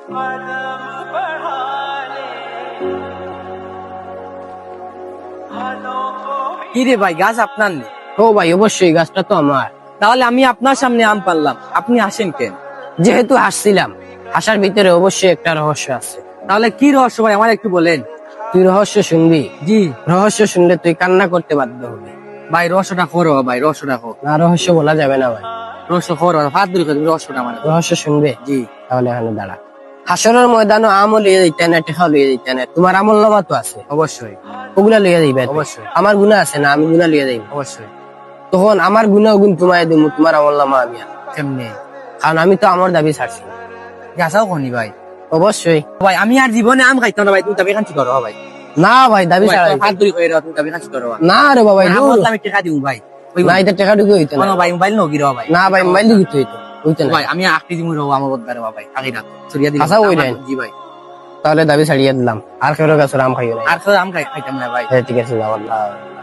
কি রে ভাই, গাছ আপনার নেই? ও ভাই, অবশ্যই গাছটা তো আমার। তাহলে আমি আপনার সামনে আম পারলাম, আপনি আসেন কেন? যেহেতু হাসছিলাম, হাসার ভিতরে অবশ্যই একটা রহস্য আছে। তাহলে কি রহস্য ভাই, আমার একটু বলেন। তুই রহস্য শুনবি? জি রহস্য শুনলে তুই কান্না করতে বাধ্য হবি। ভাই, রহস্যটা করো ভাই, রহস্যটা করো। না, রহস্য বলা যাবে না ভাই। রহস্য করো, হাত ধরে তুমি রহস্যটা মানে। রহস্য শুনবে? জি তাহলে এখানে দাঁড়া। হাসরের ময়দানও আমও লিয়ে দিতে না, টেকাও লিয়ে দিতে না। তোমার আমল নামা তো আছে, অবশ্যই ওগুলা লিয়ে দিবে। অবশ্যই। আমার গুণা আছে না, আমি গুণা লিয়ে দিই। অবশ্যই। তখন আমার গুণা গুণ তোমায় দিব, তোমার আমল নামা আমি আর। কেমনে? কারণ আমি তো আমার দাবি ছাড়ছি না। গাছাও কোনি ভাই। অবশ্যই। ভাই আমি আর জীবনে আম খাইতাম না ভাই, তুমি দাবি খাচ্ছি করো ভাই। না ভাই, দাবি ভাই, ছাড়া তোমার হাত ধরে কই রাও, তুমি দাবি খাচ্ছি করো ভাই। না রে বাবা, আমি টাকা দিউ ভাই। ওই না, এটা টাকা ঢুকে হইতো না কোনো ভাই, মোবাইল নগি রাও ভাই। না ভাই, মোবাইল ঢুকিতে হইতো হইতো না ভাই আমি আকটি দিমু রাও আমার বদবারে ভাই, আগে রাখ সরিয়া দিলাম। আচ্ছা, ওই দেন। জি ভাই। তাহলে দাবি ছাড়িয়ে দিলাম। আর কেউ গাছের আম খাইও না। আর আম খাইতাম না ভাই। হ্যাঁ, ঠিক আছে, যাও। আল্লাহ।